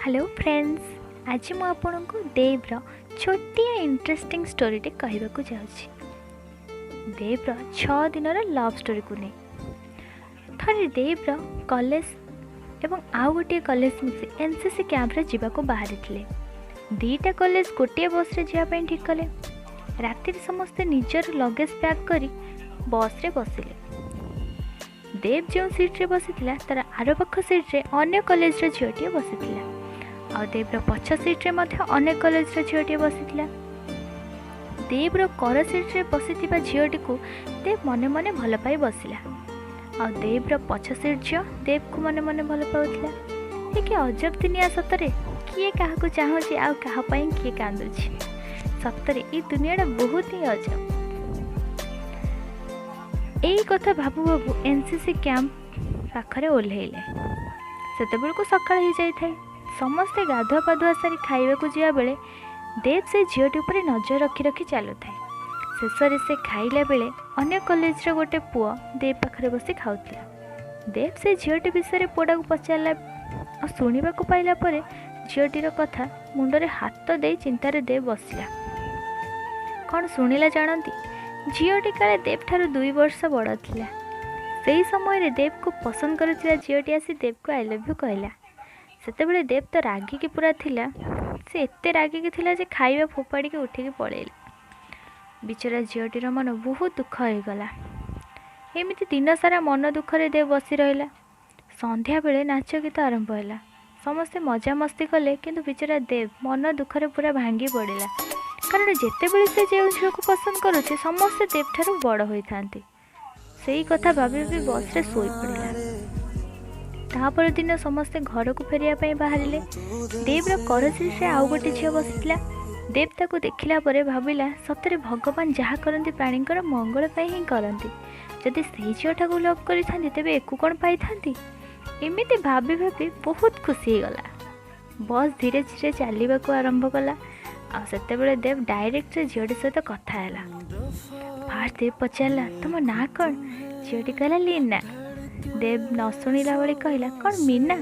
Hello friends, आज मु आपको देव्र छोटिया इंटरेस्टिंग स्टोरीटे कहवाक जाऊँगी। देव्र 6 दिनर लव स्टोरी को नहीं थरे देव्र कॉलेज एवं आउ गोटे कॉलेज मिसी एनसीसी कैंप्रे जावाक बाहरी थे। दीटा कॉलेज गोटे बस रे जावाई ठीक कले। राति समस्ते निजर लगेज पैक करी बस रे बसिले। देव जो सीट रे बसी तार आर पाख सीट रे अन्य कॉलेज झीटी बसी आ देव्र पछ सीट रे अन्य कॉलेज झीटी बसी। देव्र कर सीट रे बसी झीटी को देव मने मने भल पाई बसला। आ देव्र पछ सीट झील देव को मने मने भल पाउला। ये अजब दुनिया सतरे किए क्या चाहूँगी आ किए कांदुची। सतरे ये दुनिया बहुत ही अजब। यही कथा भाबू भाबू एनसीसी कैंप पाखरे ओह्लैले। सेतेबेल को सकाळ हो जाए। समस्ते गाधुआ पाधुआ सारी खाइबा को जिया बेले देव से झीटी उपर नजर रखी रखी चलु थाए। शेष से खाइला बेले अन्य कॉलेज रो गोटे पुआ देव पाखरे बसी खाउतला। देव से झीटी विषय पुआ को पचारला और शुणा को पाइला परे झीटीर कथा मुंडरे हाथ दे चिंतार देव बसला। कौन शुणिला जानती? झीटी काले देव ठारू 2 वर्ष बड़ थिला। सेही समय देव को पसंद करुथिला झीटी आसी देव को आई लव यू कहला। सेतेबेले देव तो रागिकी पूरा थिला। से एते रागिकी थिला जे खाइबा फोपाड़ी के उठिकी पळेला। बिचरा झीटीर मन बहुत दुख हो गला। एमिति दिन सारा मन दुखरे देव बसी रहिला। संध्या बेले नाच गीत आरंभ होला। समस्ते मजा मस्ती कले किंतु बिचरा देव मन दुखरे पूरा भांगी पड़ेला। कारण जितेबले से जो झील को पसंद करुचे समस्ते देव ठारू बड़ होता। से कथा भाभी भी बस रे सोई पड़ेला। तापर दिन समस्ते घर को फेरिया बाहरिले। देव्र करसी से आउ गोटे झील बसीला। देव ताको देखिला परे भाविला सतरे भगवान जहाँ करती प्राणीकर मंगल ही करती। जदि से झीलटा को लव करी तेबे एकु कौन पाई थांती। एमिति भाभी भाभी बहुत खुशी गला। बस धीरे धीरे चलने को आरंभ कला। आतेबले देव डायरेक्ट से झीटी सहित कथा है। फास्ट देव पचारा तुम ना कौन? झीटी कहला लीना। देव न शुणिला भाई कहला कौन मीना?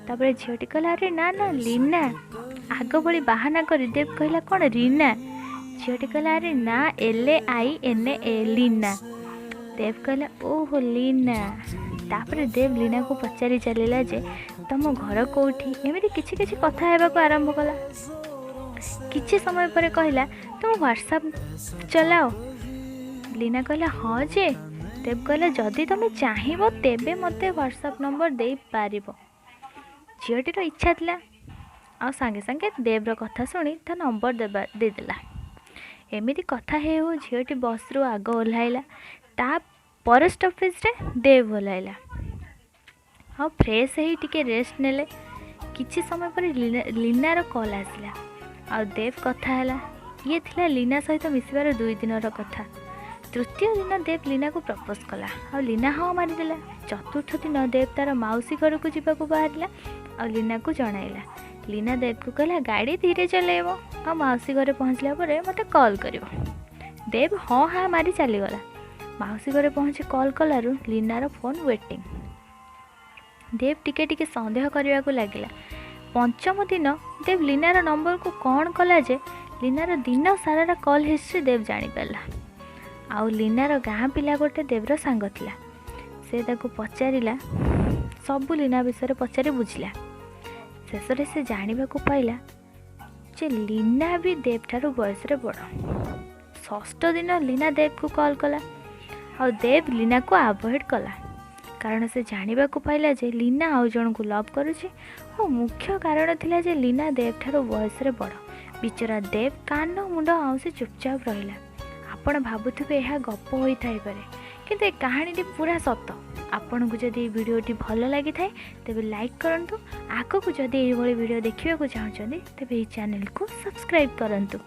तापर झीटी कहला अरे ना ना लीना। आग भली बाहाना कर देव कहला कौन रीना? झीटी कहला अरे ना LAINA लीना। देव कहला ओहो लीना। तापर देव लीना को पचारि चलला जे तुम घर कौटी एमती किछि किछि कथा हेबाको आरंभ कला। किछि समय पर कहला तुम व्हाट्सएप चलाओ? लीना कहला हाँ जे। देव कहला जदि तुम चाहिबो तेबे मते व्हाट्सएप नंबर दे पारिबो। झीटीर इच्छा थिला। आ संगे संगे देव्र कथा शुणी ता नंबर देदेला। एमिति कथा हो झीटी बस रु आग ओह्लैला। ता पर स्टॉपेज रे देव ओह्लैला। हाँ फ्रेश ही टिके रेस्ट नेले। किछि समय पर लीनार कॉल आसला। आ देव कथा है। ये थिला लीना सहित मिसबार 2 दिनर कथा। तृतीय दिन देव लीना को प्रपोज कला। आ लीना हाँ मारिदेला। चतुर्थ दिन देव तार मौसी घर को जावाक बाहरिला आ लीना को जणाइला। लीना देव को कहला गाड़ी धीरे चलेब आ मौसी घरे पहुँचला परे मते कॉल करिवो। देव हाँ हाँ मारी चलीगला। मौसी घरे पहुँची कॉल कलारू लीनार फोन वेटिंग। देव टिके टिके संदेह करने को लगिला। पंचम दिन देव लीनार नंबर को कौन कला जे लीनार दिन सारा कॉल हिस्ट्री देव जानीपारा। आउ लीनार गाँ पिला गोटे देव्र सांग थिला। से ताको पचारिला सबू लीना विषय पचारि बुझिला। शेष से जानिबा को पाइला जे लीना भी देव ठारू बयस रे बड़। षष्ठ दिन लीना देव को कॉल कला और देव लीना को अवॉइड कला। कारण से जानिबा को पाइला जे लीना आउ जन को लव करुचे। और मुख्य कारण थिला जे लीना देव ठारू बयस रे बड़। बिचरा देव कान मुंड आउ से चुपचाप रहिला। आपण भाबुथिबे यह गप होई थाई पारे किंतु ए कहानी पूरा सत। आपन को जदि वीडियोटी भल लगी थाए तेबे लाइक करंतु। आगो को जदि एही भली वीडियो देखिबा को चाहछन्ती तेबे ई चैनल को सब्सक्राइब करंतु।